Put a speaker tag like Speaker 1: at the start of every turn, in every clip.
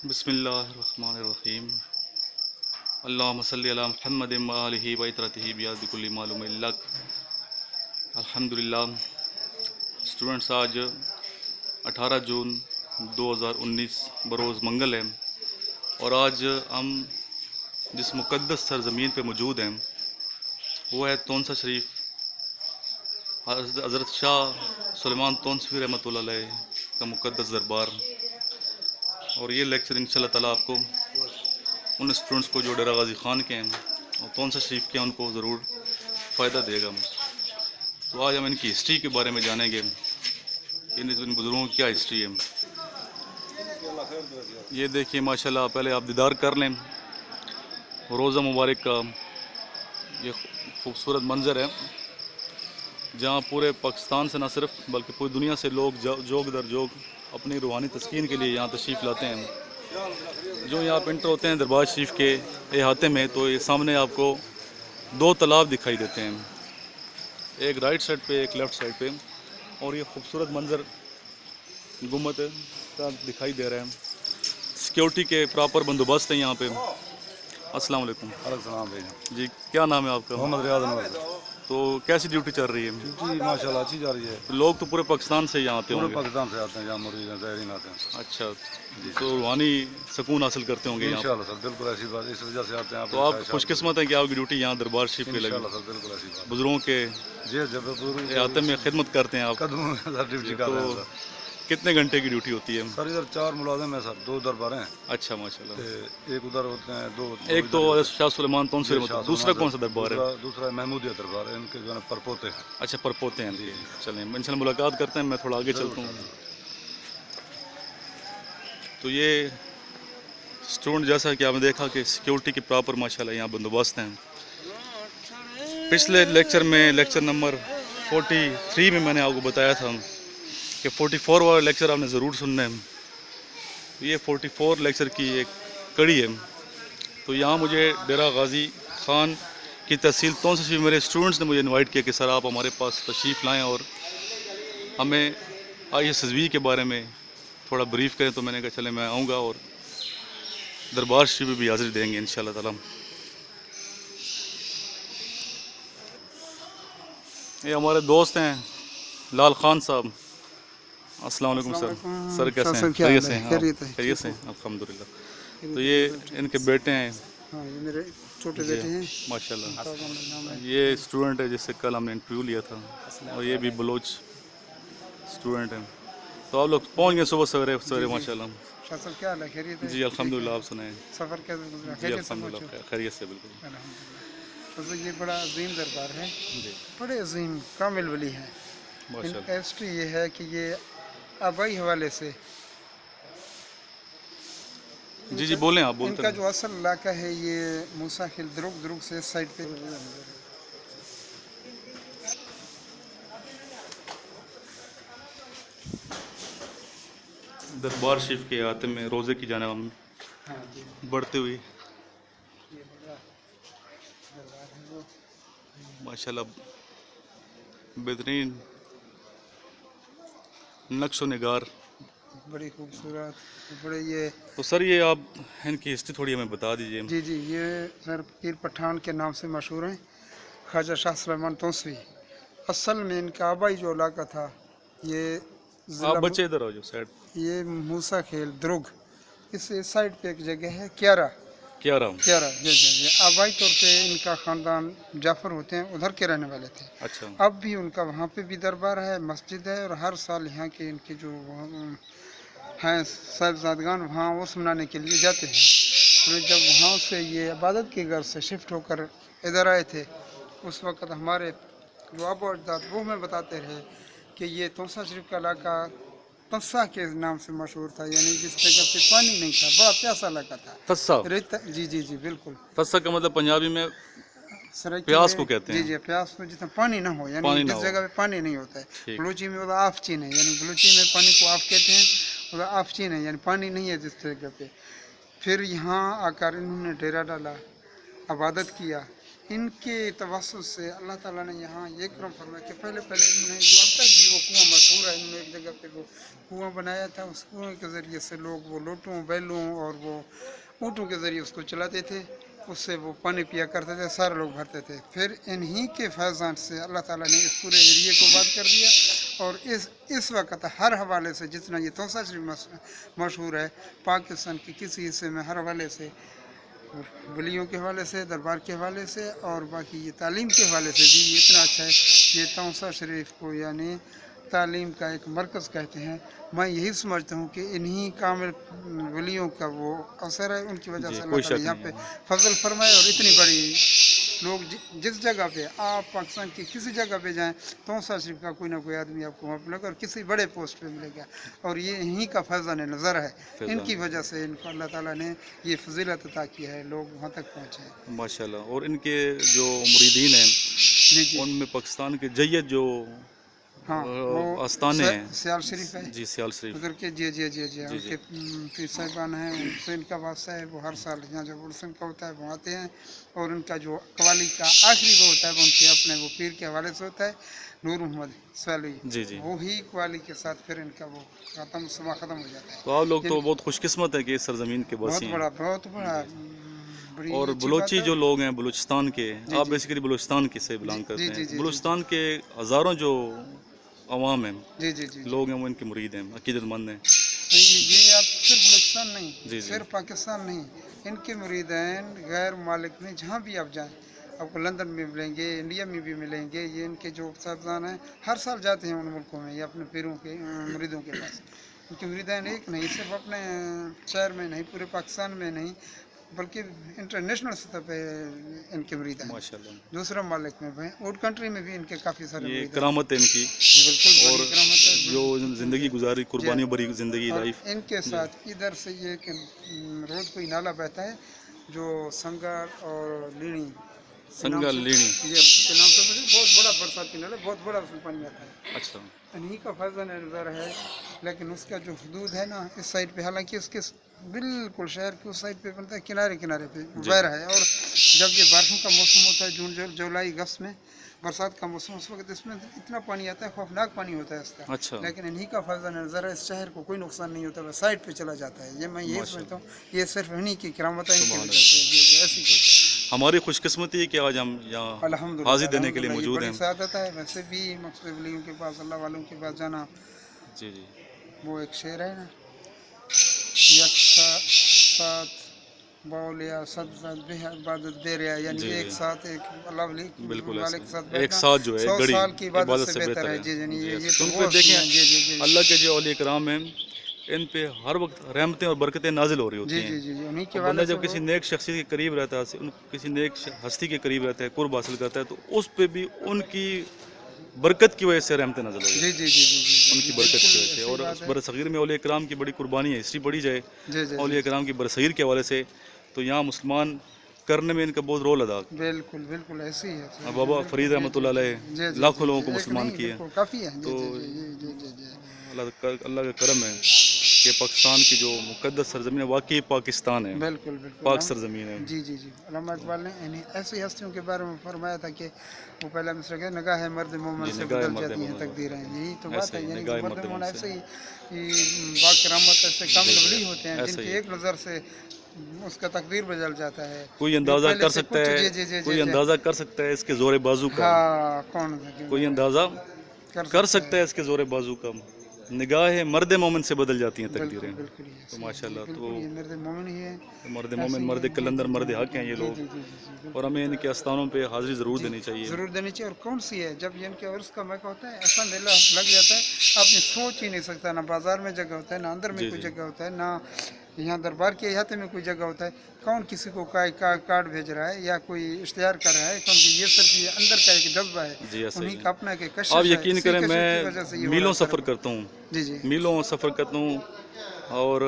Speaker 1: बिस्मिल्लाहिर्रहमानिर्रहीम। अल्लाहुम्मा सल्लि अला मुहम्मद व आलिहि व इतरतिहि बिकुल्लि मालूम लक। अल्हम्दुलिल्लाह। स्टूडेंट्स, आज 18 जून 2019 बरोज़ मंगल है और आज हम जिस मुक़द्दस सरज़मीन पे मौजूद हैं वो है तोनसा शरीफ, हज़रत शाह सुलेमान तोनसवी रहमतुल्लाह अलैह का मुक़द्दस दरबार। और ये लेक्चर इंशाअल्लाह ताला आपको उन स्टूडेंट्स को जो डेरा गाज़ी ख़ान के हैं और तोनसा शरीफ के हैं उनको ज़रूर फ़ायदा देगा। तो आज हम इनकी हिस्ट्री के बारे में जानेंगे, इन बुज़ुर्गों की क्या हिस्ट्री है। ये देखिए माशाल्लाह, पहले आप दीदार कर लें रोज़ा मुबारक का। ये खूबसूरत मंज़र है जहाँ पूरे पाकिस्तान से न सिर्फ बल्कि पूरी दुनिया से लोग जोग दर जोग अपनी रूहानी तस्कीन के लिए यहाँ तशरीफ़ लाते हैं। जो यहाँ आप इंटर होते हैं दरबार शरीफ के अहाते में, तो ये सामने आपको दो तालाब दिखाई देते हैं, एक राइट साइड पे एक लेफ़्ट साइड पे। और ये खूबसूरत मंज़र गुम्बद का दिखाई दे रहा है। सिक्योरिटी के प्रॉपर बंदोबस्त है यहाँ पे। अस्सलाम वालेकुम। जी, क्या नाम है आपका?
Speaker 2: मोहम्मद रियाज अनवर।
Speaker 1: तो कैसी ड्यूटी चल रही है?
Speaker 2: जी माशाल्लाह अच्छी जा रही है।
Speaker 1: तो लोग तो पूरे पाकिस्तान से यहाँ आते
Speaker 2: पूरे
Speaker 1: होंगे?
Speaker 2: पाकिस्तान से आते हैं, यहाँ मरीज हैं, ज़ायरीन आते हैं।
Speaker 1: अच्छा, तो रूहानी सुकून हासिल करते होंगे यहाँ?
Speaker 2: इंशाल्लाह सर, बिल्कुल ऐसी बात, इस वजह से आते हैं।
Speaker 1: तो आप खुशकिस्मत हैं कि आपकी ड्यूटी यहाँ दरबार शरीफ पे लगी।
Speaker 2: इंशाल्लाह सर, बिल्कुल ऐसी बात।
Speaker 1: बुजुर्गों के
Speaker 2: जी जब
Speaker 1: अहाते में खिदमत करते हैं आप?
Speaker 2: कदमों में सर ड्यूटी कर रहे हैं
Speaker 1: तो
Speaker 2: सर।
Speaker 1: कितने घंटे की ड्यूटी होती है?
Speaker 2: सर इधर 4 मुलाजिम हैं सर, 2 दरबार हैं।
Speaker 1: अच्छा माशाल्लाह।
Speaker 2: एक उधर होते हैं, 2
Speaker 1: एक तो शाह सुलेमान तोनसवी, दूसरा कौन सा दरबार है?
Speaker 2: दूसरा महमूदिया दरबार है, इनके जो है परपोते हैं।
Speaker 1: अच्छा, परपोते हैं। चलें इंशाल्लाह मुलाकात करते हैं, मैं थोड़ा आगे चलता हूँ। तो ये स्टूडेंट, जैसा कि आपने देखा कि सिक्योरिटी के प्रॉपर माशाल्लाह यहाँ बंदोबस्त हैं। पिछले लेक्चर में, लेक्चर नंबर 43 में मैंने आपको बताया था कि 44 वाला लेक्चर आपने ज़रूर सुनना है। ये 44 लेक्चर की एक कड़ी है। तो यहाँ मुझे डेरा गाज़ी ख़ान की तहसील तोनसा शरीफ, मेरे स्टूडेंट्स ने मुझे इनवाइट किया कि सर आप हमारे पास तशरीफ़ लाएँ और हमें ISSB के बारे में थोड़ा ब्रीफ़ करें। तो मैंने कहा चले मैं आऊँगा और दरबार शरीफ में भी हाज़िरी देंगे इंशाअल्लाह ताला। ये हमारे दोस्त हैं लाल खान साहब। अस्सलाम वालेकुम सर। सर कैसे हैं? खैरियत से हैं? खैरियत से हैं अल्हम्दुलिल्लाह। तो ये इनके बेटे हैं।
Speaker 3: हाँ, ये मेरे छोटे बेटे हैं
Speaker 1: माशाल्लाह। ये स्टूडेंट है जिससे कल हमने इंटरव्यू लिया था और ये भी बलोच स्टूडेंट हैं। तो आप लोग पहुँच गए सुबह सवेरे सवेरे माशाल्लाह।
Speaker 3: सर क्या हाल है? खैरियत है?
Speaker 1: जी अल्हम्दुलिल्लाह। आप सुनाएं?
Speaker 3: सफ़र कैसे गुजरा?
Speaker 1: जी अल्हम्दुलिल्लाह खैरियत से बिल्कुल।
Speaker 3: अल्हम्दुलिल्लाह। तो ये बड़ा अजीम दरबार है, बड़े अजीम कामिल वली है। इनका हिस्ट्री ये है कि ये आबाई हवाले से,
Speaker 1: जी बोलें, आप बोलते
Speaker 3: इनका जो असल इलाका है ये मूसा खिल द्रुग से इस साइड पे।
Speaker 1: दरबार शरीफ के आते में रोज़े की जाने हम बढ़ते हुए माशाल्लाह बेहतरीन नक्श निगार,
Speaker 3: बड़ी खूबसूरत, बड़े ये।
Speaker 1: तो सर ये आप इनकी हिस्ट्री थोड़ी हमें बता दीजिए।
Speaker 3: जी ये सर पीर पठान के नाम से मशहूर हैं, ख्वाजा शाह सुलेमान तोनसवी। असल में इनका आबाई जो इलाका था ये
Speaker 1: आप बच्चे इधर आओ जो साइड,
Speaker 3: ये मूसा खेल द्रुग, इस साइड पे एक जगह है क्यारा। जी आबाई तौर पे इनका ख़ानदान जाफ़र होते हैं, उधर के रहने वाले थे।
Speaker 1: अच्छा।
Speaker 3: अब भी उनका वहाँ पे भी दरबार है, मस्जिद है, और हर साल यहाँ के इनके जो हैं साहिबजादगान वहाँ उर्स मनाने के लिए जाते हैं। तो जब वहाँ से ये इबादत के घर से शिफ्ट होकर इधर आए थे, उस वक़्त हमारे जो आबा अजदाद वो हमें बताते रहे कि ये तोनसा शरीफ का इलाका तस्सा के नाम से मशहूर था, यानी जिस जगह पे पानी नहीं था, बड़ा प्यासा इलाका था।
Speaker 1: तस्सा?
Speaker 3: जी बिल्कुल।
Speaker 1: तस्सा का मतलब पंजाबी में
Speaker 3: सराइकी
Speaker 1: प्यास को कहते हैं।
Speaker 3: जी प्यास को, जिसमें पानी ना हो, यानी जिस जगह पे पानी नहीं होता है। बलूची में उधर आफचीन है, यानी बलूची में पानी को आफ कहते हैं, उधर आफचीन है यानी पानी नहीं है जिस जगह पे। फिर यहाँ आकर इन्होंने डेरा डाला, इबादत किया। इनके तवस्सुस से अल्लाह ताला ने यहाँ ये करम फरमाया कि पहले इन्होंने जो अब तक भी वो कुआं मशहूर है, इन्होंने एक जगह पे वो कुआं बनाया था, उस कुएं के ज़रिए से लोग वो लोटों बैलों और वो ऊँटों के ज़रिए उसको चलाते थे, उससे वो पानी पिया करते थे, सारे लोग भरते थे। फिर इन्हीं के फैज़ान से अल्लाह ताला ने इस पूरे एरिए को आबाद कर दिया और इस वक्त हर हवाले से जितना ये तौसा शरीफ मशहूर है पाकिस्तान के किसी हिस्से में हर हवाले से, वलियों के हवाले से, दरबार के हवाले से और बाकी ये तालीम के हवाले से भी इतना अच्छा है। ये तौसा शरीफ को यानी तालीम का एक मरकज़ कहते हैं। मैं यही समझता हूँ कि इन्हीं कामिल वलियों का वो असर है, उनकी वजह
Speaker 1: जी,
Speaker 3: से
Speaker 1: कोई
Speaker 3: अल्लाह ताला
Speaker 1: शक
Speaker 3: यहाँ
Speaker 1: नहीं
Speaker 3: पे फजल फरमाए और इतनी बड़ी लोग जिस जगह पे आप पाकिस्तान की किसी जगह पे जाएं तौसा शरीफ का कोई ना कोई आदमी आपको वहाँ मिलेगा और किसी बड़े पोस्ट पे मिलेगा और ये इन्हीं का फैज़ान नज़र है। इनकी वजह से इनको अल्लाह ताला ने ये फजीलत अता की है, लोग वहाँ तक पहुँचे हैं।
Speaker 1: माशाल्लाह। और इनके जो मुरीदीन हैं
Speaker 3: जी जी
Speaker 1: उनमें पाकिस्तान के जय्यद जो
Speaker 3: हाँ, वो
Speaker 1: आस्थाने हैं
Speaker 3: सियाल शरीफ है
Speaker 1: जी, सियाल शरीफ
Speaker 3: उधर के जी जी जी जी
Speaker 1: जी,
Speaker 3: उनके पीर साहिबान हैं, उनसे इनका वास्ता है। वो हर साल यहाँ जब उर्स का होता है वो आते हैं और उनका जो कवाली का आखिरी वो होता है वो उनके अपने वो पीर के हवाले से होता है, नूर मोहम्मद सैलवी,
Speaker 1: जी जी।
Speaker 3: वही कवाली के साथ फिर इनका वो सुबह ख़त्म हो जाता है।
Speaker 1: तो आप लोग तो बहुत खुशकिस्मत है कि इस सरजमीन के वासी हैं।
Speaker 3: बहुत बड़ा बड़ी
Speaker 1: और
Speaker 3: अच्छी
Speaker 1: बलोची
Speaker 3: बात है।
Speaker 1: जो लोग हैं बलूचिस्तान के, आप
Speaker 3: जी।
Speaker 1: बेसिकली बलूचिस्तान के से बिलोंग करते
Speaker 3: जी, जी,
Speaker 1: हैं।
Speaker 3: जी,
Speaker 1: बलूचिस्तान के हज़ारों जो अवाम हैं,
Speaker 3: जी जी जी
Speaker 1: लोग हैं, वो इनके मुरीद हैं, अकीदतमंद हैं।
Speaker 3: ये आप सिर्फ बलूचिस्तान नहीं,
Speaker 1: जी, जी।
Speaker 3: सिर्फ पाकिस्तान नहीं, इनके मुरीदैन गैर मालिक में जहाँ भी आप जाएं आपको लंदन में मिलेंगे, इंडिया में भी मिलेंगे। ये इनके जो साहबजान हैं हर साल जाते हैं उन मुल्कों में, ये अपने पीरों के मुरीदों के पास। इनके मुरीदैन एक नहीं, सिर्फ अपने शहर में नहीं, पूरे पाकिस्तान में नहीं बल्कि इंटरनेशनल सतह पे इनके मुरीद हैं।
Speaker 1: माशाल्लाह,
Speaker 3: दूसरा मालिक में भी, आउट कंट्री में भी इनके काफ़ी सारे
Speaker 1: ये
Speaker 3: मुरीद हैं।
Speaker 1: करामत है इनकी।
Speaker 3: बिल्कुल
Speaker 1: और
Speaker 3: बड़ी करामत है।
Speaker 1: जो ज़िंदगी गुजारी, कुर्बानियों भरी ज़िंदगी,
Speaker 3: और
Speaker 1: लाइफ।
Speaker 3: इनके साथ इधर से ये कि रोज़ कोई नाला बहता है जो संगर और लीणी
Speaker 1: संगल लीणी,
Speaker 3: ये के नाम से बहुत बड़ा बरसाती नाला, बहुत बड़ा उसमें पानी आता है।
Speaker 1: अच्छा
Speaker 3: इन्हीं का फैज़ान नज़र है, लेकिन उसका जो हदूद है ना इस साइड पे, हालांकि उसके बिल्कुल शहर के उस साइड पे बनता है, किनारे किनारे पे बह रहा है। और जब ये बारिशों का मौसम होता है, जून जुलाई अगस्त में बरसात का मौसम, उस वक्त इसमें इतना पानी आता है, खौफनाक पानी होता है इसका।
Speaker 1: अच्छा।
Speaker 3: लेकिन इन्हीं का फैज़ान नज़र है, इस शहर को कोई नुकसान नहीं होता, वह साइड पे चला जाता है। ये मैं यही समझता हूँ, ये सिर्फ इन्हीं की करामत है, इनकी वजह से ऐसी
Speaker 1: हमारी खुशकिस्मती है कि आज हम यहाँ
Speaker 3: अल्हम्दुलिल्लाह
Speaker 1: हाजिर देने के लिए
Speaker 3: अल्हम्दुलिल्लाह,
Speaker 1: मौजूद
Speaker 3: ये
Speaker 1: हैं।
Speaker 3: बड़ी सआदत है। वैसे भी मकसद वलियों के पास, अल्लाह वालों के पास जाना,
Speaker 1: जी जी,
Speaker 3: वो एक शेर है ना, साथ बाउलिया सद इबादत दे रहा, यानी
Speaker 1: जी,
Speaker 3: एक
Speaker 1: जी।
Speaker 3: साथ एक अल्लाह वली
Speaker 1: बिल्कुल
Speaker 3: वाले
Speaker 1: ऐसे।
Speaker 3: के साथ
Speaker 1: एक
Speaker 3: बैठना
Speaker 1: साथ जो है
Speaker 3: 100
Speaker 1: गड़ी
Speaker 3: साल की
Speaker 1: इबादत से बेहतर है।
Speaker 3: जी जी,
Speaker 1: जी,
Speaker 3: ये
Speaker 1: ऐसे।
Speaker 3: तो
Speaker 1: उन
Speaker 3: वो
Speaker 1: पे देखें,
Speaker 3: जी जी जी
Speaker 1: अल्लाह के जो औलिया कराम हैं, इन पे हर वक्त रहमतें और बरकतें नाजिल हो रही होती
Speaker 3: जी
Speaker 1: हैं।
Speaker 3: जी जी जी, उन्हीं के
Speaker 1: और
Speaker 3: वाले
Speaker 1: बंदा
Speaker 3: से
Speaker 1: जब किसी नेक शख्सी के करीब रहता है, किसी नेक हस्ती के करीब रहता है, कुर्ब हासिल करता है, तो उस पे भी उनकी बरकत की वजह से रहमतें नाजिल हो रही हैं,
Speaker 3: जी जी जी जी जी
Speaker 1: उनकी बरकत की वजह से। और बरसगीर में औलिया कराम की बड़ी कुर्बानी है, हिस्ट्री पढ़ी जाए
Speaker 3: जी जी
Speaker 1: औलिया कराम की बरसगीर के हवाले से, तो यहाँ मुसलमान करने में इनका बहुत रोल अदा।
Speaker 3: बिल्कुल बिल्कुल ऐसे ही है।
Speaker 1: बाबा फरीद रहमतुल्लाह अलैह
Speaker 3: जी जी,
Speaker 1: लाखों लोगों
Speaker 3: जी,
Speaker 1: को
Speaker 3: एक
Speaker 1: मुसलमान
Speaker 3: नहीं,
Speaker 1: किए।
Speaker 3: बिल्कुल काफ़ी है। जी
Speaker 1: तो
Speaker 3: जी जी जी जी जी।
Speaker 1: अल्लाह का करम है कि पाकिस्तान की जो मुक़द्दस सरजमीन है वाकई पाकिस्तान है,
Speaker 3: बिल्कुल बिल्कुल
Speaker 1: पाक सरजमीन है।
Speaker 3: जी जी जी। अल्लामा इकबाल ने इन्हीं ऐसी हस्तियों के बारे में फरमाया था कि वो पहला मिसरा के नगाह है मर्द मोमिन
Speaker 1: जी,
Speaker 3: से
Speaker 1: निगाह
Speaker 3: बदल
Speaker 1: मर्द
Speaker 3: जाती हैं
Speaker 1: मोमिन।
Speaker 3: तकदीरें। यही तो
Speaker 1: ऐसे
Speaker 3: बात है,
Speaker 1: ही,
Speaker 3: यानी
Speaker 1: निगाह
Speaker 3: कि मर्द
Speaker 1: मर्द
Speaker 3: मोमिन
Speaker 1: मोमिन
Speaker 3: ऐसे
Speaker 1: से।
Speaker 3: ही बाकरामत ऐसे कामिल
Speaker 1: जी, जी,
Speaker 3: वली होते हैं
Speaker 1: ऐसे
Speaker 3: जिनकी
Speaker 1: ही।
Speaker 3: एक नज़र से उसका तकदीर बदल जाता है।
Speaker 1: कोई
Speaker 3: जो
Speaker 1: अंदाज़ा
Speaker 3: पहले
Speaker 1: कर
Speaker 3: से
Speaker 1: सकता
Speaker 3: कुछ-
Speaker 1: है,
Speaker 3: जी जी जी
Speaker 1: कोई
Speaker 3: जी,
Speaker 1: अंदाज़ा कर सकता है इसके ज़ोर बाजू का,
Speaker 3: हाँ कौन
Speaker 1: कोई अंदाज़ा कर सकता है इसके ज़ोर बाजू का। निगाह मर्द मोमिन से बदल जाती हैं
Speaker 3: बिल्कुल
Speaker 1: तकदीरें।
Speaker 3: बिल्कुल ही
Speaker 1: तो
Speaker 3: ऐसे ही,
Speaker 1: माशाल्लाह,
Speaker 3: बिल्कुल
Speaker 1: तो
Speaker 3: ये मर्द मोमिन ही है।
Speaker 1: मर्द
Speaker 3: ऐसे
Speaker 1: मोमिन,
Speaker 3: ही
Speaker 1: मर्द
Speaker 3: है,
Speaker 1: कलंदर,
Speaker 3: जी,
Speaker 1: मर्द
Speaker 3: जी,
Speaker 1: हक हैं ये
Speaker 3: जी,
Speaker 1: लोग।
Speaker 3: जी, जी, जी, बिल्कुल।
Speaker 1: और हमें इनके आस्थानों पे हाज़िरी ज़रूर देनी चाहिए।
Speaker 3: ज़रूर देनी चाहिए। और कौन सी है, जब ये इनके उर्स का मौका होता है, ऐसा मेला लग जाता है आपने सोच ही नहीं सकता। ना बाजार में जगह होता है, ना अंदर में
Speaker 1: जी,
Speaker 3: कोई
Speaker 1: जी।
Speaker 3: जगह होता है, ना यहाँ दरबार के अहाते में कोई जगह होता है। कौन किसी को कार्ड भेज रहा है या कोई इश्तिहार कर रहा है, क्योंकि ये सिर्फ ये अंदर का एक जज्बा
Speaker 1: जी,
Speaker 3: है,
Speaker 1: ऐसा ही
Speaker 3: उन्हीं
Speaker 1: है।
Speaker 3: का अपना एक कशिश
Speaker 1: आप
Speaker 3: है।
Speaker 1: यकीन
Speaker 3: इसी
Speaker 1: करें,
Speaker 3: कशिश की वजह से ये
Speaker 1: मैं
Speaker 3: हो
Speaker 1: मीलों
Speaker 3: रहा है
Speaker 1: सफ़र
Speaker 3: सारा।
Speaker 1: करता हूँ,
Speaker 3: जी जी
Speaker 1: मीलों सफ़र करता हूँ और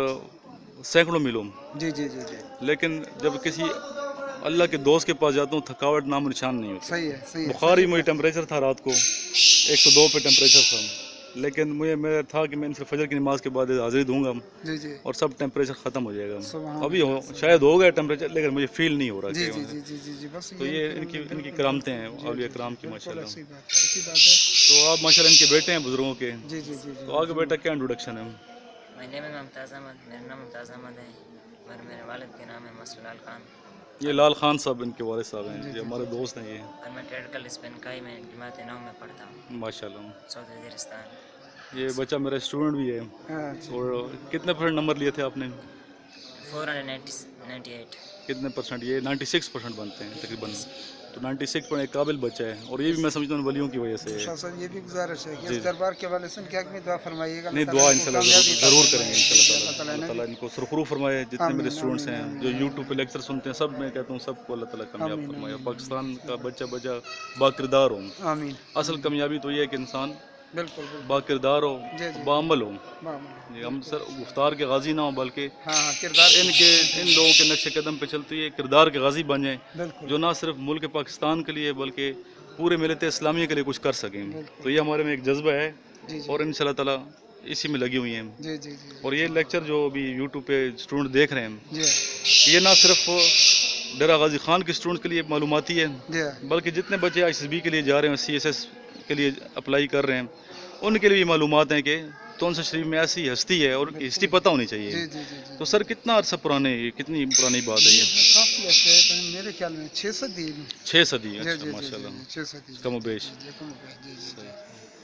Speaker 1: सैकड़ों मीलों,
Speaker 3: जी जी जी जी,
Speaker 1: लेकिन जब किसी अल्लाह के दोस्त के पास जाता हूँ, थकावट नामो निशान नहीं होती।
Speaker 3: सही है सही है।
Speaker 1: बुखार ही मुझे टेम्परेचर था रात को 102 पे टेम्परेचर था, लेकिन मुझे मेरा था कि मैं इनसे फजर की नमाज के बाद हाजिरी दूंगा
Speaker 3: जी जी
Speaker 1: और सब टेम्परेचर ख़त्म हो जाएगा।
Speaker 3: सुभान
Speaker 1: अभी हो शायद हो गया टेम्परेचर, लेकिन मुझे फील नहीं हो रहा
Speaker 3: जी
Speaker 1: कि
Speaker 3: जी जी जी जी जी बस
Speaker 1: तो ये इनकी करामतें हैं औलिया कराम की
Speaker 3: बिल्कुल
Speaker 1: माशाल्लाह।
Speaker 3: ऐसी बात है, ऐसी बात है।
Speaker 1: तो आप माशाल्लाह इनके बेटे हैं बुजुर्गों के,
Speaker 3: जी जी जी जी
Speaker 1: तो आगे बेटा क्या इंट्रोडक्शन है?
Speaker 4: My name is Mumtaz Ahmad, मेरा नाम मुमताज़ अहमद है और मेरे वालिद के नाम है मसलाल खान
Speaker 1: ये लाल खान साहब इनके वालिद साहब हैं, ये हमारे दोस्त हैं ये
Speaker 4: और मैं कैडकल स्पेनकाई में जमात 9 में पढ़ता हूँ,
Speaker 1: माशाल्लाह।
Speaker 4: साउथ वज़ीरिस्तान।
Speaker 1: ये बच्चा मेरा स्टूडेंट भी है।
Speaker 3: हाँ जी
Speaker 1: और कितने परसेंट नंबर लिए थे आपने?
Speaker 4: 498
Speaker 1: कितने परसेंट? ये 96% बनते हैं तकरीबन, तो 96 पर एक काबिल बच्चा है और ये भी मैं समझता हूँ वलियों की वजह से है।
Speaker 3: शासन ये भी गुजारिश है कि
Speaker 1: जी।
Speaker 3: इस दरबार के वाले सुन के हक में दुआ फरमाइएगा।
Speaker 1: नहीं,
Speaker 3: अल्लाह
Speaker 1: दुआ
Speaker 3: ताला
Speaker 1: इंशाल्लाह
Speaker 3: इनको कामयाबी
Speaker 1: ज़रूर
Speaker 3: अता
Speaker 1: करेंगे
Speaker 3: फरमाए।
Speaker 1: इंशाल्लाह ताला।
Speaker 3: अल्लाह
Speaker 1: अल्लाह
Speaker 3: ताला
Speaker 1: ताला इनको सुरखरू फरमाए। जितने
Speaker 3: आमीन,
Speaker 1: मेरे स्टूडेंट्स
Speaker 3: आमीन,
Speaker 1: हैं
Speaker 3: आमीन,
Speaker 1: जो
Speaker 3: आमीन।
Speaker 1: यूट्यूब पे लेक्चर सुनते हैं, सब मैं कहता हूँ सबको अल्लाह ताला कामयाब
Speaker 3: आमीन,
Speaker 1: फरमाए।
Speaker 3: आमीन,
Speaker 1: पाकिस्तान का बच्चा बच्चा बाकिरदार हो।
Speaker 3: आमीन।
Speaker 1: असल कामयाबी तो ये है कि इंसान
Speaker 3: बिल्कुल बिल्कुल
Speaker 1: बाकिरदार हो,
Speaker 3: जी, जी।
Speaker 1: बाअमल हो।
Speaker 3: मामूली।
Speaker 1: ये हम सर गुफ्तार के गाजी ना हो, बल्कि
Speaker 3: हाँ हाँ किरदार
Speaker 1: इन लोगों के नक्शे कदम पे चलते हुए किरदार के गाजी बन जाएं,
Speaker 3: बिल्कुल
Speaker 1: जो ना सिर्फ मुल्क पाकिस्तान के लिए बल्कि पूरे मिलत इस्लामिया के लिए कुछ कर सकें।
Speaker 3: बिल्कुल।
Speaker 1: तो ये हमारे में एक जज्बा है
Speaker 3: जी जी
Speaker 1: और इंशाल्लाह ताला इसी में लगी हुई हैं।
Speaker 3: जी जी जी
Speaker 1: और ये लेक्चर जो अभी यूट्यूब पे स्टूडेंट देख रहे हैं,
Speaker 3: जी
Speaker 1: ये ना सिर्फ डेरा गाजी खान के स्टूडेंट के लिए मालूमाती है,
Speaker 3: जी
Speaker 1: बल्कि जितने बच्चे ISSB के लिए जा रहे हैं, CSS के लिए अप्लाई कर रहे हैं, उनके लिए भी मालूमात हैं कि तोनसा शरीफ में ऐसी हस्ती है और उनकी हिस्ट्री पता होनी
Speaker 3: जी
Speaker 1: चाहिए।
Speaker 3: जी जी जी
Speaker 1: तो सर कितना अरसा पुराने, कितनी पुरानी बात है ये?
Speaker 3: काफ़ी अच्छे है, मेरे ख्याल में 6 सदी
Speaker 1: 6 सदी।
Speaker 3: जी
Speaker 1: अच्छा
Speaker 3: जी जी
Speaker 1: माशाल्लाह,
Speaker 3: 6 सदी
Speaker 1: कम बेश।
Speaker 3: जी कम बेश जी जी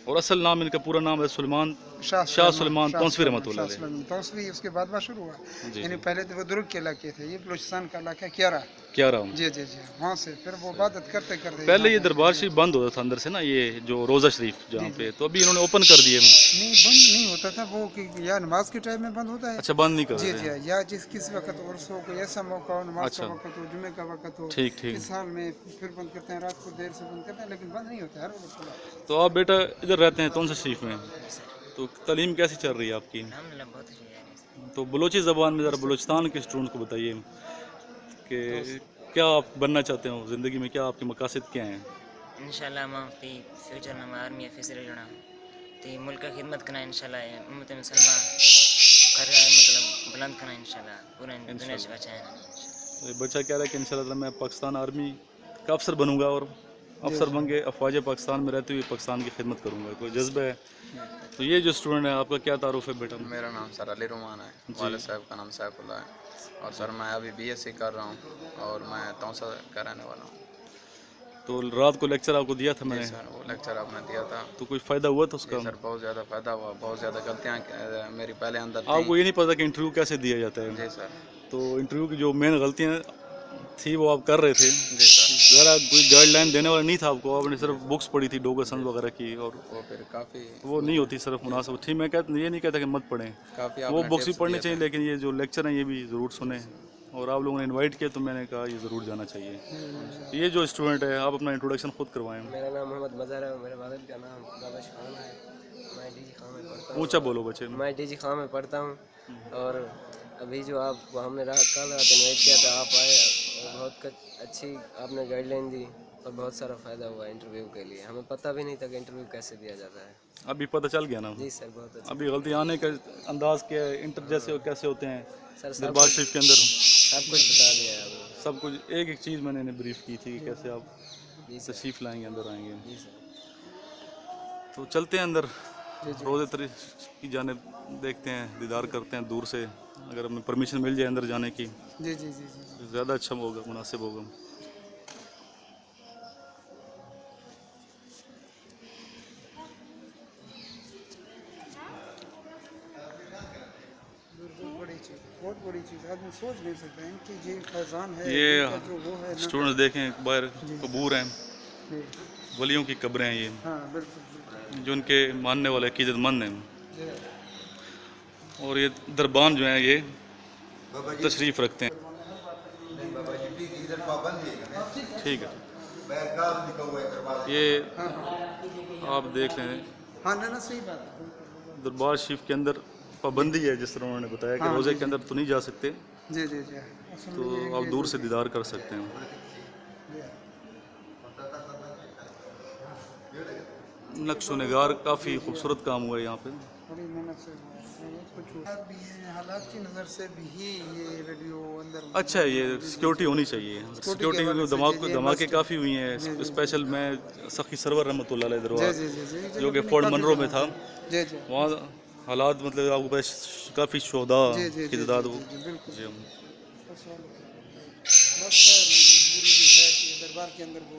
Speaker 1: और असल नाम इनका पूरा नाम है सुलेमान शाह सुलेमान तौंसवी रहमतुल्लाह अलैह।
Speaker 3: तौंसवी उसके बाद बा शुरू हुआ।
Speaker 1: जी
Speaker 3: यानी पहले तो वो दुर्ग के इलाके थे, ये बलूचिस्तान का इलाका क्यारा।
Speaker 1: क्या रहा हूँ।
Speaker 3: जी जी जी वहाँ से फिर वो इबादत करते करते
Speaker 1: पहले ये
Speaker 3: यहाँ
Speaker 1: दरबार शरीफ बंद होता था अंदर से ना, ये जो रोज़ा शरीफ जहाँ पे, तो अभी इन्होंने ओपन कर दिए।
Speaker 3: नहीं बंद नहीं होता था वो कि या नमाज के टाइम में बंद होता है।
Speaker 1: अच्छा, बंद नहीं कर
Speaker 3: जी
Speaker 1: रहे
Speaker 3: जी
Speaker 1: हैं।
Speaker 3: या जिस किस वक्त उर्स हो, कोई ऐसा मौका हो, नमाज
Speaker 1: अच्छा।
Speaker 3: का वक्त हो, जुमे का वक्त हो,
Speaker 1: ठीक ठीक।
Speaker 3: इस हाल में फिर बंद करते हैं, रात को देर से बंद करते हैं, लेकिन बंद नहीं होता है हर वक्त खुला।
Speaker 1: तो आप बेटा इधर रहते हैं तौंसा शरीफ में, तो तालीम कैसी चल रही है आपकी?
Speaker 4: अल्हम्दुलिल्लाह बहुत अच्छी है।
Speaker 1: तो बलोची ज़बान में ज़रा बलूचिस्तान के स्टूडेंट को बताइए कि क्या आप बनना चाहते हो ज़िंदगी में, क्या आपके मकासद क्या हैं?
Speaker 4: इंशाल्लाह मैं ती फ्यूचर में आर्मी ऑफिसर होना ती मुल्क की खिदमत करना इंशाल्लाह उम्मत मुसलमान कर मतलब बुलंद करना इंशाल्लाह पूरे दुनिया से बचाना।
Speaker 1: तो ये बच्चा कह रहा है कि इंशाल्लाह मैं पाकिस्तान आर्मी का अफसर बनूंगा और अफसर बन के अफवाज पाकिस्तान में रहते हुए पाकिस्तान की खिदमत करूंगा, कोई जज्बा है। तो ये जो स्टूडेंट है, आपका क्या तारुफ है बेटा?
Speaker 5: मेरा नाम सर अली रुमान है, वालिद साहब का नाम सैफुल्लाह है और सर मैं अभी BSc कर रहा हूँ और मैं तौसा का रहने वाला हूँ।
Speaker 1: तो रात को लेक्चर आपको दिया था
Speaker 5: जी
Speaker 1: मैंने,
Speaker 5: सर, वो लेक्चर आपने दिया था।
Speaker 1: तो कुछ फ़ायदा हुआ था
Speaker 5: जी
Speaker 1: उसका?
Speaker 5: सर, बहुत ज़्यादा फ़ायदा हुआ, बहुत ज़्यादा गलतियाँ मेरी पहले अंदर
Speaker 1: आपको
Speaker 5: थी।
Speaker 1: ये नहीं पता कि इंटरव्यू कैसे दिया जाता है?
Speaker 5: जी सर।
Speaker 1: तो इंटरव्यू की जो मेन गलतियाँ थी वो आप कर रहे थे।
Speaker 5: जी सर।
Speaker 1: ज़रा कोई गाइडलाइन देने वाला नहीं था आपको, आपने सिर्फ बुक्स पढ़ी थी डोगसन वगैरह की, और
Speaker 5: वो फिर काफ़ी
Speaker 1: वो नहीं होती सिर्फ मुनासिब। ठीक, मैं कहता ये नहीं कहता कि मत पढ़ें, वो बुक्स भी पढ़नी चाहिए, लेकिन ये जो लेक्चर हैं ये भी ज़रूर सुने। और आप लोगों ने इनवाइट किया तो मैंने कहा ये ज़रूर जाना चाहिए। ये जो स्टूडेंट है, आप अपना इंट्रोडक्शन खुद करवाएं।
Speaker 6: मेरा नाम मोहम्मद मज़हर है, मेरे वालिद का नाम दानिश खान है। मैं DG खान में पढ़ता हूँ।
Speaker 1: ऊंचा बोलो बच्चे।
Speaker 6: मैं DG खान में पढ़ता हूँ और अभी जो आप हमने कल रात इन्वाइट किया था, आप आए और बहुत अच्छी आपने गाइडलाइन दी और बहुत सारा फ़ायदा हुआ इंटरव्यू के लिए। हमें पता भी नहीं था कि इंटरव्यू कैसे दिया जाता है।
Speaker 1: अभी पता चल गया ना?
Speaker 6: जी सर, बहुत अच्छा।
Speaker 1: अभी गलती आने का अंदाज क्या है, इंटर जैसे कैसे होते हैं
Speaker 6: सर
Speaker 1: दरबार शरीफ के अंदर?
Speaker 6: सब कुछ बता दिया है आपने।
Speaker 1: सब कुछ एक एक चीज़ मैंने इन्हें ब्रीफ की थी कि कैसे आप
Speaker 6: जी सर।
Speaker 1: तशरीफ़ लाएंगे, अंदर आएंगे।
Speaker 6: जी सर।
Speaker 1: तो चलते हैं अंदर, रोज़े तरीक़ की जानिब देखते हैं, दीदार करते हैं दूर से। अगर हमें परमिशन मिल जाए अंदर जाने की
Speaker 3: जी जी जी जी
Speaker 1: ज़्यादा अच्छा होगा, मुनासिब होगा।
Speaker 3: बहुत बड़ी चीज़ आदमी सोच नहीं सकता। इनकी जो फैज़ान है,
Speaker 1: ये
Speaker 3: इनका जो वो है ना।
Speaker 1: स्टूडेंट्स देखें, बाहर कबूर हैं,
Speaker 3: जी,
Speaker 1: वलियों की कब्रें हैं ये,
Speaker 3: हाँ बिल्कुल बिल्कुल।
Speaker 1: जो उनके मानने वाले अकीदतमंद हैं।
Speaker 3: जी,
Speaker 1: और ये दरबान जो हैं ये तशरीफ़ रखते हैं। ठीक है, ये आप देख लें,
Speaker 3: हाँ ना ना सही बात है बिल्कुल।
Speaker 1: दरबार शरीफ के अंदर पाबंदी है, जिस तरह उन्होंने बताया कि
Speaker 3: हाँ,
Speaker 1: रोज़े
Speaker 3: जी,
Speaker 1: के अंदर तो नहीं जा सकते,
Speaker 3: जी जी जी असल
Speaker 1: तो
Speaker 3: में ये
Speaker 1: आप दूर से दीदार कर सकते हैं। नक्श नगार काफ़ी खूबसूरत काम हुआ है यहाँ पे।
Speaker 3: बड़ी मेहनत से कुछ हालात भी हैं, हालात की नज़र से भी ये रेडियो अंदर
Speaker 1: अच्छा ये सिक्योरिटी होनी चाहिए, सिक्योरिटी
Speaker 3: हवाले से, जी, जी,
Speaker 1: धमाके
Speaker 3: मस्त।
Speaker 1: काफ़ी हुई हैं। स्पेशल मैं सखी सरवर रहमतुल्लाह अलैह दरबार
Speaker 3: जी जी जी जी
Speaker 1: जो कि फोर्ट मनरो में था,
Speaker 3: जी जी
Speaker 1: वहाँ हालात मतलब आपको पता है काफ़ी शुहदा
Speaker 3: जी जी
Speaker 1: की
Speaker 3: जी
Speaker 1: तादाद वो
Speaker 3: जी बिल्कुल
Speaker 1: जी
Speaker 3: बस है मजबूरी भी है कि दरबार के अंदर वो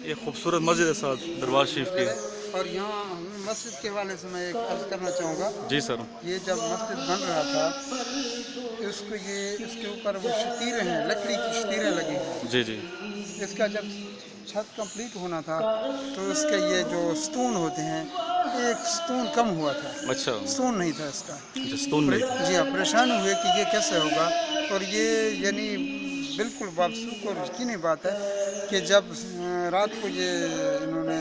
Speaker 1: ये खूबसूरत मस्जिद है साथ दरबार शरीफ की।
Speaker 3: और यहाँ मस्जिद के हवाले से मैं एक अर्ज़ करना चाहूँगा,
Speaker 1: जी सर।
Speaker 3: ये जब मस्जिद बन रहा था इसके ऊपर वो शतीरें हैं, लकड़ी की शतीरें लगी हैं।
Speaker 1: जी जी
Speaker 3: इसका जब छत कंप्लीट होना था तो इसके ये जो स्टोन होते हैं, एक स्टोन कम हुआ था,
Speaker 1: अच्छा
Speaker 3: स्टोन नहीं था इसका।
Speaker 1: जस्तून नहीं था।
Speaker 3: जी हाँ, परेशान हुए कि ये कैसे होगा। और ये यानी बिल्कुल बावसूख और यकीनी बात है कि जब रात को ये इन्होंने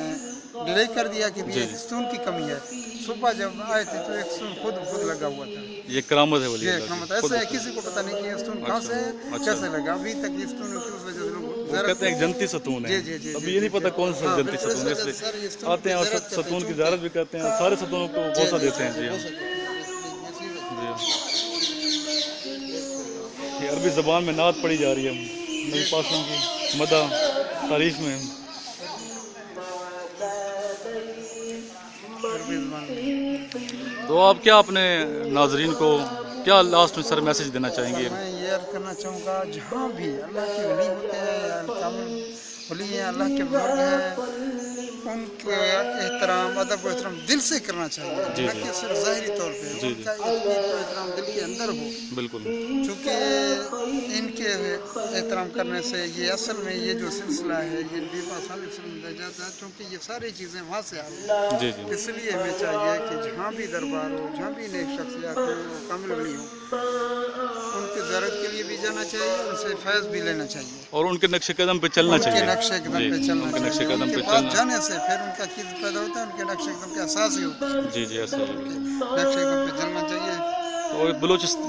Speaker 3: डिले कर दिया कि
Speaker 1: जी।
Speaker 3: ये स्टोन की कमी है, सुबह जब आए थे तो एक स्टोन खुद लगा हुआ था।
Speaker 1: ये करामत है वली
Speaker 3: ये
Speaker 1: अल्लाह की।
Speaker 3: मतलब ऐसा है, किसी को पता नहीं कि ये स्टोन कहाँ से है,
Speaker 1: अच्छा।
Speaker 3: कैसे लगा। अभी तक ये स्टोन की उस वजह से लोग
Speaker 1: वो कहते हैं एक जनती सतून है।
Speaker 3: जी, जी, जी,
Speaker 1: अभी
Speaker 3: जी,
Speaker 1: ये नहीं
Speaker 3: जी,
Speaker 1: पता
Speaker 3: जी।
Speaker 1: कौन सा
Speaker 3: हाँ,
Speaker 1: जनती
Speaker 3: बिल्कुल
Speaker 1: सतून है,
Speaker 3: सर, ये
Speaker 1: इसलिए
Speaker 3: स्टोन
Speaker 1: आते हैं और
Speaker 3: की ज़ियारत करते हैं,
Speaker 1: सतून की
Speaker 3: चूंकि-
Speaker 1: ज़ियारत भी करते हैं, सारे सतूनों को बोसा देते हैं। जी हाँ जी। ये अरबी ज़बान में नात पढ़ी जा रही है नबी पासों की मदा तारीफ में। तो आप क्या अपने नाजरीन को क्या लास्ट में सर मैसेज देना चाहेंगे?
Speaker 3: मैं ये अर्ज करना चाहूँगा, जहाँ भी अल्लाह के वली होते हैं या कामिल वली हैं, अल्लाह के बुजुर्ग हैं, उनके एहतराम अदब व एहतराम दिल से करना चाहिए,
Speaker 1: जी,
Speaker 3: न
Speaker 1: जी।
Speaker 3: कि सिर्फ ज़ाहिरी तौर पे।
Speaker 1: जी,
Speaker 3: उनका एहतराम दिल के अंदर हो,
Speaker 1: बिल्कुल
Speaker 3: क्योंकि इनके एहतराम करने से ये असल में ये जो सिलसिला है ये नबी पाक सल्लल्लाहु अलैहि वसल्लम दे जाता है, क्योंकि ये सारी चीज़ें वहाँ से आ रही हैं।
Speaker 1: जी जी
Speaker 3: इसलिए हमें चाहिए कि जहाँ भी दरबार हो, जहाँ भी नेक शख्सियात हो, कामिल वली हो, उनकी ज़ियारत के लिए भी जाना चाहिए, उनसे फैज़ भी लेना चाहिए,
Speaker 1: और उनके नक्शे कदम पे चलना
Speaker 3: उनके
Speaker 1: चाहिए।
Speaker 3: नक्शे कदम
Speaker 1: जी,
Speaker 3: पे चलना
Speaker 1: उनके नक्शे
Speaker 3: चाहिए।
Speaker 1: कदम
Speaker 3: उनके
Speaker 1: पे
Speaker 3: पास
Speaker 1: चलना।
Speaker 3: जाने से फिर उनका किस पैदा होता है, उनके नक्शे कदम के एहसास ही होता है।
Speaker 1: जी जी ऐसा है।
Speaker 3: नक्शे कदम पे चलना चाहिए।
Speaker 1: और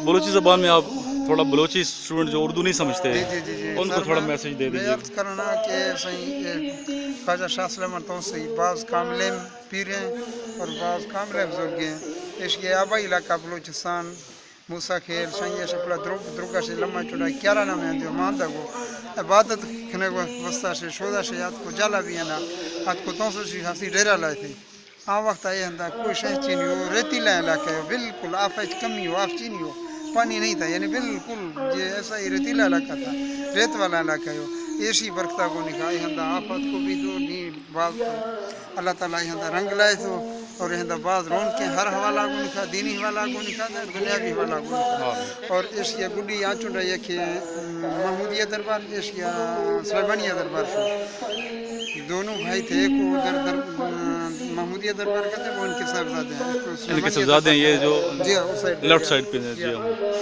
Speaker 1: बलोची ज़बान में आप थोड़ा बलोची स्टूडेंट जो उर्दू नहीं समझते
Speaker 3: जी जी जी जी
Speaker 1: उनको
Speaker 3: सर,
Speaker 1: थोड़ा
Speaker 3: मैं-
Speaker 1: मैसेज दे
Speaker 3: मैं
Speaker 1: दीजिए।
Speaker 3: अर्ज़ करना कि सही ख्वाजा शाह सलामत तो सही बाज़ कामिल पीर हैं और बाज़ कामिल बुजुर्ग हैं। इसके आबाई इलाका बलूचिस्तान मूसा खेल सही शपला द्रुगा से लम्बा चौड़ा 11 नाम है जो मानदा को इबादत खने को वस्ता से शोदा से याद को जाला भी है ना आज को तो से हसी डेरा लाए थे आ वक्त आए अंदा कोई शय चीनी हो रेतीला इलाका है, बिल्कुल आफत कमी हो, आफ चीनी हो, पानी नहीं था, यानी बिल्कुल ये ऐसा ही रेतीला इलाका था, रेत वाला इलाका है। ऐसी बरकता को निकाह यहाँ आफत को भी दो नी बात अल्लाह ताला यहाँ रंग लाए तो और यहाँ बाज रोन के हर हवाला को निकाह, दीनी हवाला को निकाह, दुनियावी हवाला को निकाह। और एशिया गुडी आ चुंडा ये कि महमूदिया दरबार, एशिया सलमानिया दरबार दोनों भाई थे। एक उधर महमूदिया दरबार का थे, वो इनके साहबजादे हैं।
Speaker 1: इनके सबजादे हैं ये जो
Speaker 3: जी हाँ, उस साइड
Speaker 1: लेफ्ट साइड पे हैं। जी हाँ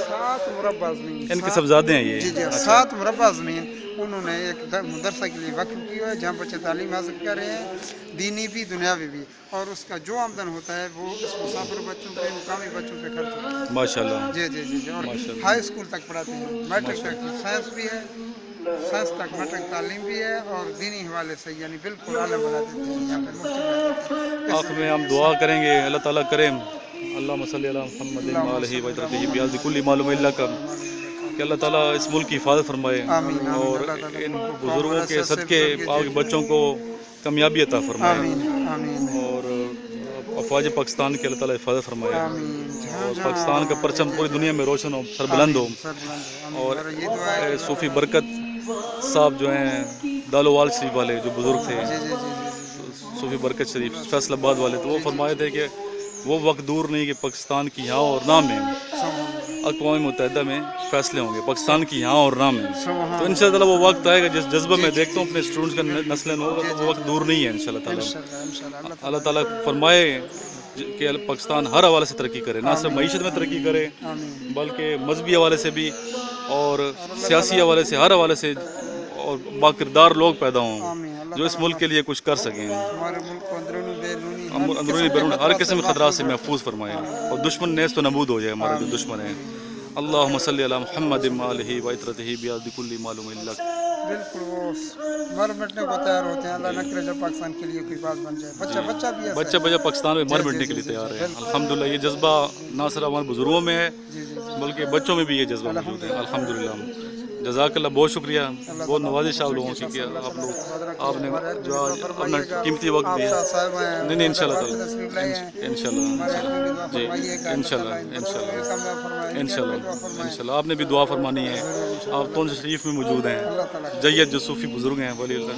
Speaker 3: 7 मुरब्बा ज़मीन,
Speaker 1: इनके सबजादे हैं ये।
Speaker 3: जी जी 7 मुरब्बा ज़मीन उन्होंने एक मदरसा के लिए वक्फ की है, जहाँ बच्चे तालीम हासिल कर रहे हैं, दीनी भी दुनियावी भी। और उसका जो आमदन होता है वो इस मुसाफिर बच्चों पे, मुकामी बच्चों पे खर्च होता है।
Speaker 1: माशाल्लाह।
Speaker 3: जी जी जी जी और
Speaker 1: माशाल्लाह।
Speaker 3: हाई स्कूल तक पढ़ाते हैं, मैट्रिक तक साइंस भी है, साइंस तक मैट्रिक तालीम भी है, और दीनी हवाले से यानी बिल्कुल आलम बना देते हैं यहाँ पे, मुफ्त बना देते हैं।
Speaker 1: आखिर में हम दुआ करेंगे अल्लाह ताला करें अल्लाहुम्मा सल्ली अला मुहम्मद व आलिहि व तरतिही बियाज़ कुल्ली मालूम इल्ला का कि अल्लाह ताला इस मुल्क की हिफाजत फरमाए
Speaker 3: आमीन, आमीन।
Speaker 1: और
Speaker 3: अल्लाह ताला
Speaker 1: इन
Speaker 3: को
Speaker 1: बुजुर्गों के
Speaker 3: ऐसे
Speaker 1: सदके
Speaker 3: बुजुर्ग
Speaker 1: आपके बच्चों को कामयाबी अता फरमाए
Speaker 3: आमीन आमीन
Speaker 1: और अफवाज पाकिस्तान की अल्लाह ताला हिफाजत फरमाए
Speaker 3: आमीन।
Speaker 1: और पाकिस्तान का परचम पूरी दुनिया में रोशन हो, सरबुलंद हो। और
Speaker 3: ये दुआ है कि
Speaker 1: सूफ़ी बरकत साहब जो हैं दालोवाल शरीफ वाले जो बुज़ुर्ग थे,
Speaker 3: जी जी जी
Speaker 1: सूफ़ी बरकत शरीफ फैसलाबाद वाले, तो वो फरमाए थे कि वो वक्त दूर नहीं कि पाकिस्तान की यहाँ और ना में अक़वाम मुत्तहिदा में फ़ैसले होंगे, पाकिस्तान की यहाँ और ना में। तो इंशाअल्लाह वो वक्त आएगा जिस जज्बा में देखता हूँ अपने स्टूडेंट्स का नस्लन होगा, तो वो वक्त दूर नहीं है इंशाअल्लाह ताला।
Speaker 3: इंशाल्लाह
Speaker 1: अल्लाह ताला फरमाए कि पाकिस्तान हर हवाले से तरक्की करे, ना सिर्फ मईशत में तरक्की करे बल्कि मजहबी हवाले से भी और सियासी हवाले से, हर हवाले से اور باکردار لوگ پیدا ہوں
Speaker 3: آمین اللہ
Speaker 1: جو اس ملک کے لیے کچھ کر سکیں.
Speaker 3: ہمارے ملک کو اندرونی بیرونی
Speaker 1: اندرونی بیرون ہر قسم کے خطرات سے محفوظ فرمائے اور دشمن نیست و نبود ہو جائے ہمارے جو دشمن ہیں. اللہم صلی علی محمد وآلہ وعطرتہ بعد کل معلوم لک.
Speaker 3: بالکل وہ مر مٹنے کو تیار ہوتے ہیں. اللہ نہ کرے جب پاکستان کے لیے کوئی بات بن جائے. بچہ بھی ایسا
Speaker 1: بچہ پاکستان میں مر مٹنے کے لیے تیار ہے. الحمدللہ یہ جذبہ نہ صرف ہمارے بزرگوں میں ہے بلکہ بچوں میں بھی یہ جذبہ موجود ہے. الحمدللہ جزاک اللہ. بہت شکریہ, بہت نوازش آپ لوگوں کی کہ آپ نے جو اپنا قیمتی وقت دیا. نہیں انشاءاللہ تعالی انشاءاللہ جی انشاءاللہ آپ نے بھی دعا فرمانی ہے. آپ تونس شریف میں موجود ہیں, جید جو صوفی بزرگ ہیں ولی اللہ.